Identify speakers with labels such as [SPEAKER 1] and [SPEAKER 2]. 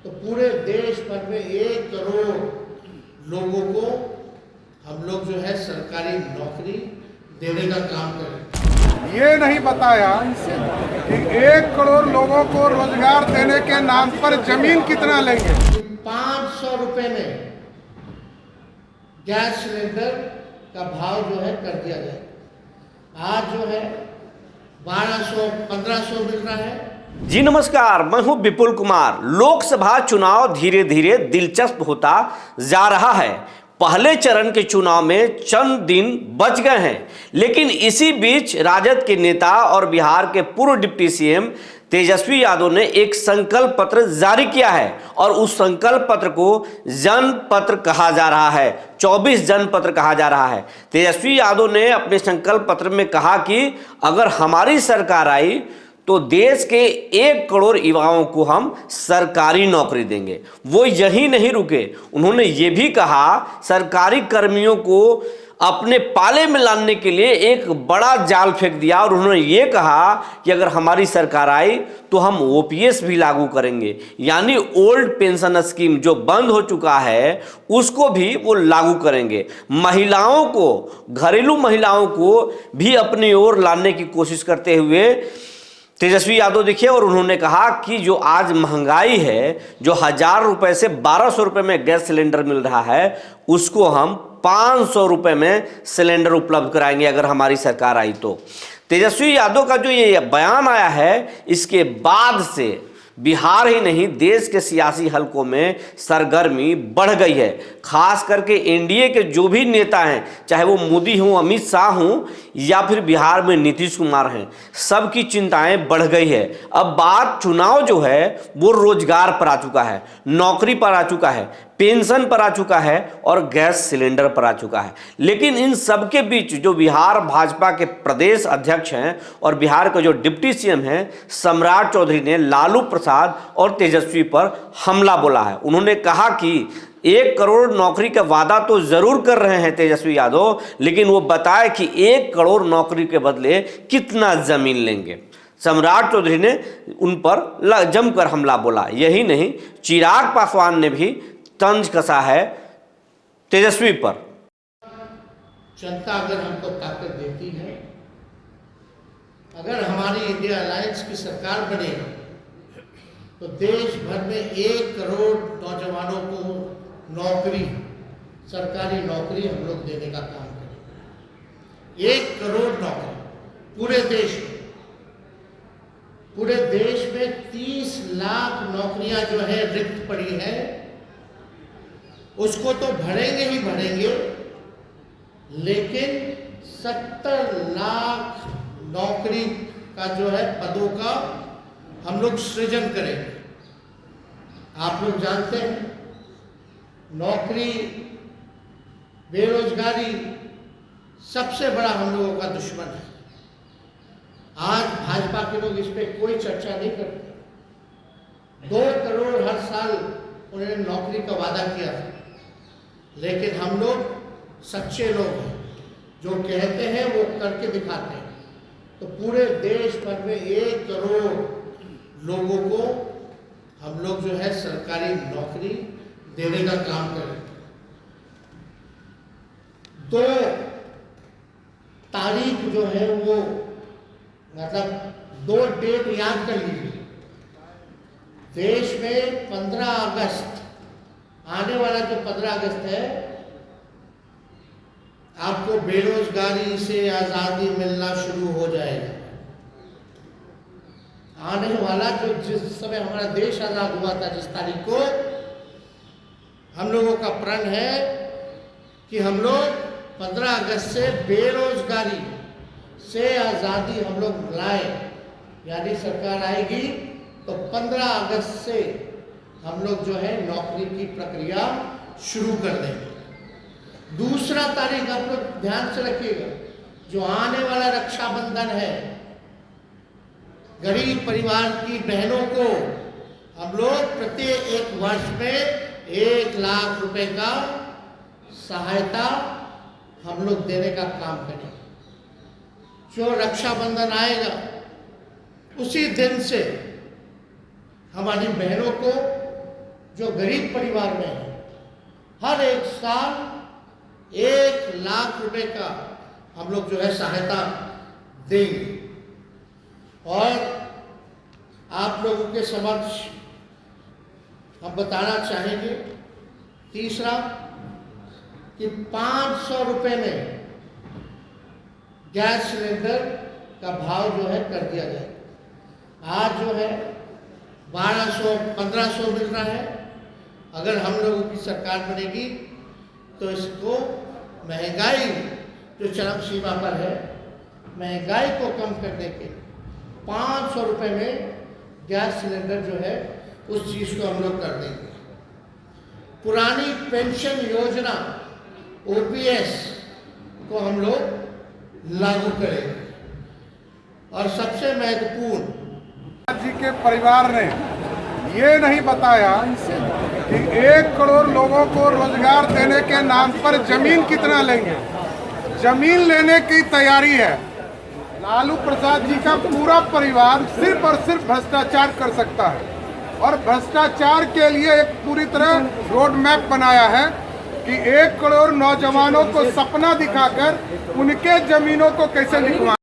[SPEAKER 1] तो पूरे देश भर में 1 करोड़ लोगों को हम लोग जो है सरकारी नौकरी देने का काम करें।
[SPEAKER 2] ये नहीं बताया कि 1 करोड़ लोगों को रोजगार देने के नाम पर जमीन कितना लेंगे।
[SPEAKER 1] 500 रुपए में गैस सिलेंडर का भाव जो है कर दिया जाए। आज जो है 1200-1500 मिल रहा है।
[SPEAKER 3] जी नमस्कार, मैं हूं विपुल कुमार। लोकसभा चुनाव धीरे धीरे दिलचस्प होता जा रहा है। पहले चरण के चुनाव में चंद दिन बच गए हैं, लेकिन इसी बीच राजद के नेता और बिहार के पूर्व डिप्टी सीएम तेजस्वी यादव ने एक संकल्प पत्र जारी किया है और उस संकल्प पत्र को जनपत्र कहा जा रहा है। 24 जनपत्र कहा जा रहा है। तेजस्वी यादव ने अपने संकल्प पत्र में कहा कि अगर हमारी सरकार आई तो देश के 1 करोड़ युवाओं को हम सरकारी नौकरी देंगे। वो यही नहीं रुके, उन्होंने ये भी कहा सरकारी कर्मियों को अपने पाले में लाने के लिए एक बड़ा जाल फेंक दिया और उन्होंने ये कहा कि अगर हमारी सरकार आई तो हम ओपीएस भी लागू करेंगे, यानी ओल्ड पेंशन स्कीम जो बंद हो चुका है उसको भी वो लागू करेंगे। महिलाओं को, घरेलू महिलाओं को भी अपनी ओर लाने की कोशिश करते हुए तेजस्वी यादव दिखे और उन्होंने कहा कि जो आज महंगाई है, जो 1000 रुपए से 1200 रुपए में गैस सिलेंडर मिल रहा है, उसको हम 500 रुपए में सिलेंडर उपलब्ध कराएंगे अगर हमारी सरकार आई तो। तेजस्वी यादव का जो ये बयान आया है, इसके बाद से बिहार ही नहीं देश के सियासी हलकों में सरगर्मी बढ़ गई है। खास करके एनडीए के जो भी नेता हैं, चाहे वो मोदी हों, अमित शाह हों या फिर बिहार में नीतीश कुमार हैं, सबकी चिंताएं बढ़ गई है। अब बात चुनाव जो है वो रोजगार पर आ चुका है, नौकरी पर आ चुका है, पेंशन पर आ चुका है और गैस सिलेंडर पर आ चुका है। लेकिन इन सबके बीच जो बिहार भाजपा के प्रदेश अध्यक्ष हैं और बिहार के जो डिप्टी सीएम हैं सम्राट चौधरी ने लालू प्रसाद और तेजस्वी पर हमला बोला है। उन्होंने कहा कि 1 करोड़ नौकरी का वादा तो जरूर कर रहे हैं तेजस्वी यादव, लेकिन वो बताए कि 1 करोड़ नौकरी के बदले कितना जमीन लेंगे। सम्राट चौधरी ने उन पर जमकर हमला बोला। यही नहीं, चिराग पासवान ने भी तंज कसा है तेजस्वी पर।
[SPEAKER 1] जनता अगर हमको ताकत देती है, अगर हमारी इंडिया अलायंस की सरकार बने तो देश भर में 1 करोड़ नौजवानों को नौकरी, सरकारी नौकरी हम लोग देने का काम करेंगे। 1 करोड़ नौकरी पूरे देश में। पूरे देश में 30 लाख नौकरियां जो है रिक्त पड़ी है, उसको तो भरेंगे ही भरेंगे, लेकिन 70 लाख नौकरी का जो है पदों का हम लोग सृजन करेंगे। आप लोग जानते हैं नौकरी, बेरोजगारी सबसे बड़ा हम लोगों का दुश्मन है। आज भाजपा के लोग इस पे कोई चर्चा नहीं करते। 2 करोड़ हर साल उन्होंने नौकरी का वादा किया था, लेकिन हम लोग सच्चे लोग हैं, जो कहते हैं वो करके दिखाते हैं। तो पूरे देश भर में 1 करोड़ लोगों को हम लोग जो है सरकारी नौकरी देने का काम करें। 2 तारीख जो है वो, मतलब 2 डेट याद कर लीजिए। देश में 15 अगस्त, आने वाला जो 15 अगस्त है, आपको बेरोजगारी से आज़ादी मिलना शुरू हो जाएगा। आने वाला जो जिस समय हमारा देश आज़ाद हुआ था, जिस तारीख को, हम लोगों का प्रण है कि हम लोग 15 अगस्त से बेरोजगारी से आज़ादी हम लोग लाएं। यानी सरकार आएगी तो 15 अगस्त से हम लोग जो है नौकरी की प्रक्रिया शुरू कर देंगे। दूसरा तारीख आप लोग ध्यान से रखिएगा, जो आने वाला रक्षाबंधन है, गरीब परिवार की बहनों को हम लोग प्रत्येक 1 वर्ष में 1 लाख रुपए का सहायता हम लोग देने का काम करेंगे। जो रक्षाबंधन आएगा उसी दिन से हमारी बहनों को जो गरीब परिवार में है, हर एक साल 1 लाख रुपए का हम लोग जो है सहायता देंगे। और आप लोगों के समक्ष हम बताना चाहेंगे तीसरा कि 500 रुपए में गैस सिलेंडर का भाव जो है कर दिया जाए। आज जो है 1200-1500 मिल रहा है। अगर हम लोगों की सरकार बनेगी तो इसको महंगाई जो चरम सीमा पर है, महंगाई को कम करने के 500 रुपए में गैस सिलेंडर जो है उस चीज़ को हम लोग कर देंगे। पुरानी पेंशन योजना OPS को हम लोग लागू करेंगे। और सबसे महत्वपूर्ण,
[SPEAKER 2] जी के परिवार ने ये नहीं बताया कि 1 करोड़ लोगों को रोजगार देने के नाम पर जमीन कितना लेंगे। जमीन लेने की तैयारी है। लालू प्रसाद जी का पूरा परिवार सिर्फ और सिर्फ भ्रष्टाचार कर सकता है और भ्रष्टाचार के लिए एक पूरी तरह रोड मैप बनाया है कि 1 करोड़ नौजवानों को सपना दिखाकर उनके जमीनों को कैसे लिखवा